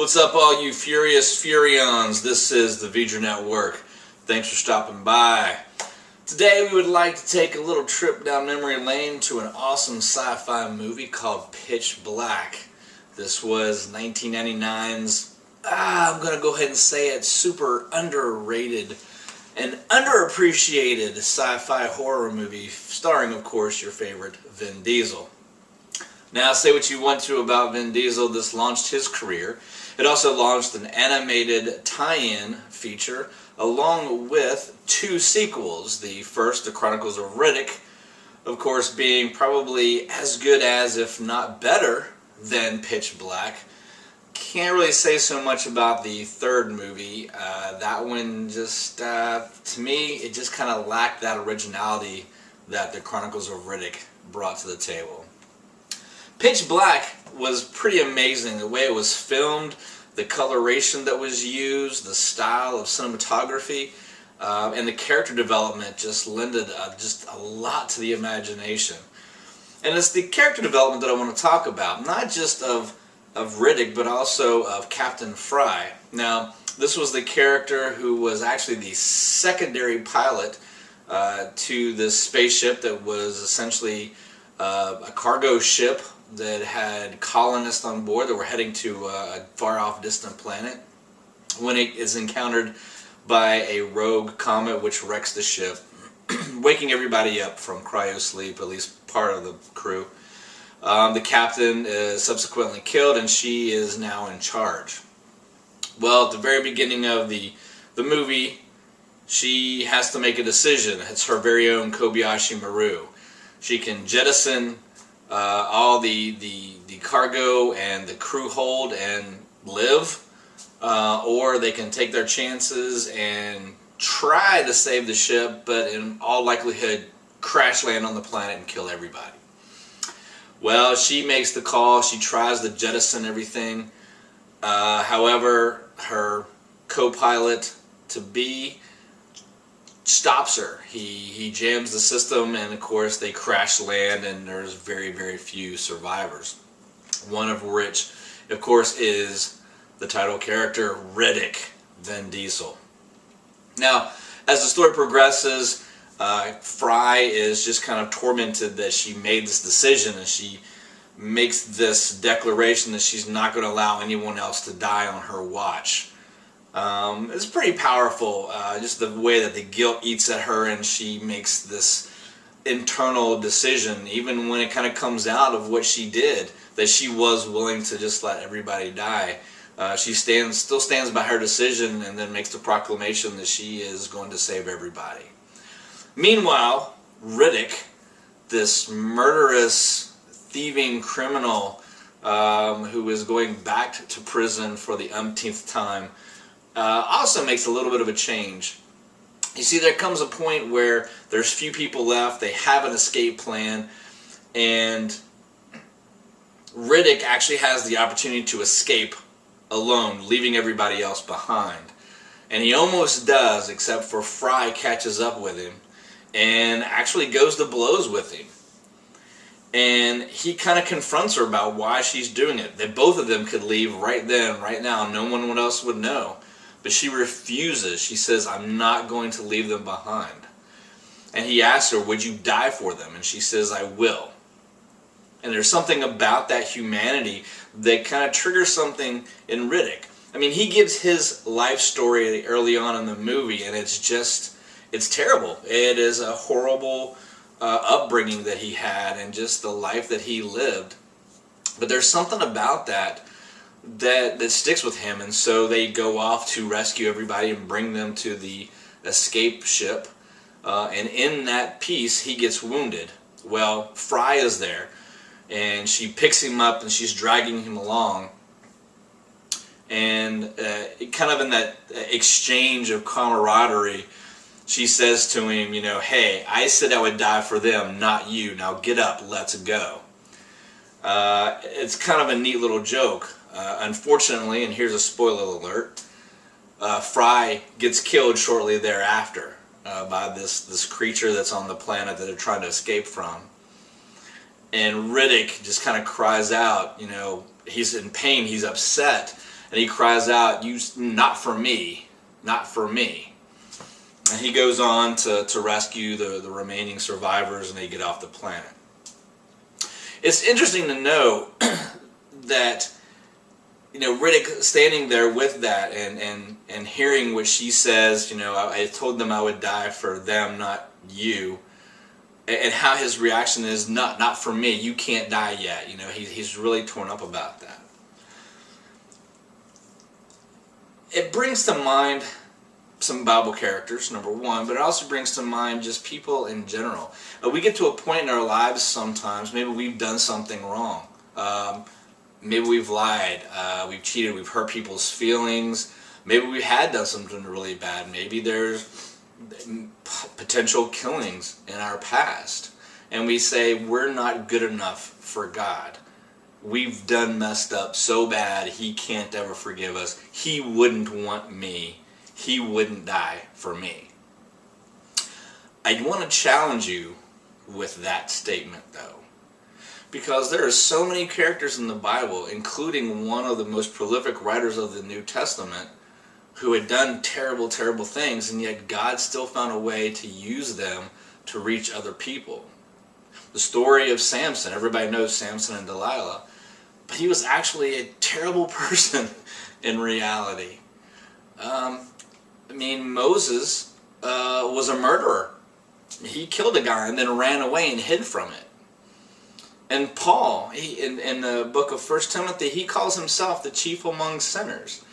What's up, all you furious Furions? This is the Vidra Network. Thanks for stopping by. Today we would like to take a little trip down memory lane to an awesome sci-fi movie called Pitch Black. This was 1999's, I'm going to go ahead and say it, super underrated and underappreciated sci-fi horror movie starring, of course, your favorite Vin Diesel. Now, say what you want to about Vin Diesel, this launched his career. It also launched an animated tie-in feature along with two sequels. The first, The Chronicles of Riddick, of course, being probably as good as, if not better, than Pitch Black. Can't really say so much about the third movie. That one just, to me, it just kind of lacked that originality that The Chronicles of Riddick brought to the table. Pitch Black was pretty amazing. The way it was filmed, the coloration that was used, the style of cinematography, and the character development just lended just a lot to the imagination. And it's the character development that I want to talk about, not just of Riddick, but also of Captain Fry. Now, this was the character who was actually the secondary pilot to this spaceship that was essentially a cargo ship that had colonists on board that were heading to a far-off distant planet when it is encountered by a rogue comet which wrecks the ship, waking everybody up from cryo-sleep, at least part of the crew. The captain is subsequently killed and she is now in charge. Well, at the very beginning of the movie, she has to make a decision. It's her very own Kobayashi Maru. She can jettison all the cargo and the crew hold and live, or they can take their chances and try to save the ship, but in all likelihood crash land on the planet and kill everybody. Well, she makes the call. She tries to jettison everything. However, her co-pilot to be stops her. He jams the system, and of course they crash land, and there's very, very few survivors. One of which, of course, is the title character, Riddick, Vin Diesel. Now, as the story progresses, Fry is just kind of tormented that she made this decision, and she makes this declaration that she's not going to allow anyone else to die on her watch. It's pretty powerful, just the way that the guilt eats at her and she makes this internal decision, even when it kind of comes out of what she did, that she was willing to just let everybody die. She still stands by her decision and then makes the proclamation that she is going to save everybody. Meanwhile, Riddick, this murderous, thieving criminal who is going back to prison for the umpteenth time, also makes a little bit of a change. You see, there comes a point where there's few people left, they have an escape plan, and Riddick actually has the opportunity to escape alone, leaving everybody else behind. And he almost does, except for Fry catches up with him and actually goes to blows with him. And he kind of confronts her about why she's doing it. That both of them could leave right then, right now, no one else would know. But she refuses. She says, I'm not going to leave them behind. And he asks her, would you die for them? And she says, I will. And there's something about that humanity that kind of triggers something in Riddick. I mean, he gives his life story early on in the movie, and it's terrible. It is a horrible upbringing that he had and just the life that he lived. But there's something about that sticks with him, and so they go off to rescue everybody and bring them to the escape ship, and in that piece he gets wounded. Well, Fry is there, and she picks him up and she's dragging him along, and kind of in that exchange of camaraderie, she says to him, you know, hey, I said I would die for them, not you. Now get up, let's go. It's kind of a neat little joke. Unfortunately, and here's a spoiler alert, Fry gets killed shortly thereafter by this creature that's on the planet that they're trying to escape from. And Riddick just kind of cries out, you know, he's in pain, he's upset, And he cries out, "You, not for me, not for me." And he goes on to rescue the remaining survivors, and they get off the planet. It's interesting to know that, Riddick standing there with that and hearing what she says, I told them I would die for them, not you. And how his reaction is, not for me, you can't die yet. He's really torn up about that. It brings to mind some Bible characters, number one, but it also brings to mind just people in general. We get to a point in our lives sometimes, maybe we've done something wrong. Maybe we've lied, we've cheated, we've hurt people's feelings. Maybe we had done something really bad. Maybe there's potential killings in our past. And we say, we're not good enough for God. We've done messed up so bad, He can't ever forgive us. He wouldn't want me. He wouldn't die for me. I want to challenge you with that statement, though, because there are so many characters in the Bible, including one of the most prolific writers of the New Testament, who had done terrible, terrible things, and yet God still found a way to use them to reach other people. The story of Samson, everybody knows Samson and Delilah, but he was actually a terrible person in reality. Moses was a murderer. He killed a guy and then ran away and hid from it. And Paul, in the book of 1 Timothy, he calls himself the chief among sinners.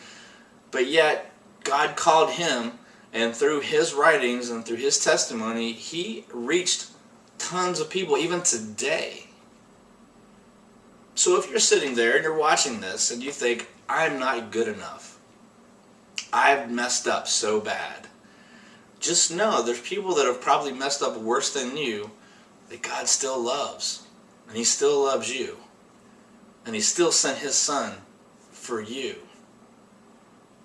But yet, God called him, and through his writings and through his testimony, he reached tons of people, even today. So if you're sitting there and you're watching this and you think, I'm not good enough, I've messed up so bad, just know there's people that have probably messed up worse than you that God still loves. And He still loves you. And He still sent His Son for you.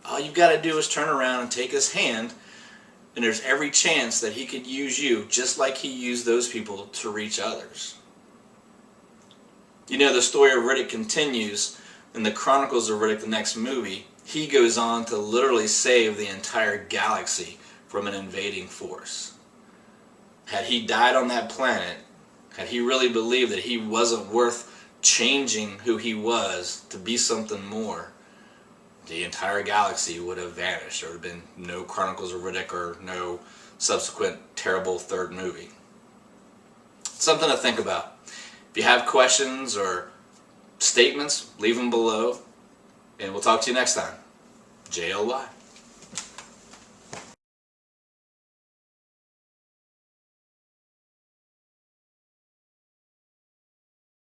All you've got to do is turn around and take His hand, and there's every chance that He could use you just like He used those people to reach others. The story of Riddick continues in the Chronicles of Riddick, the next movie. He goes on to literally save the entire galaxy from an invading force. Had he died on that planet, had he really believed that he wasn't worth changing who he was to be something more, the entire galaxy would have vanished. There would have been no Chronicles of Riddick or no subsequent terrible third movie. Something to think about. If you have questions or statements, leave them below. And we'll talk to you next time. JLY.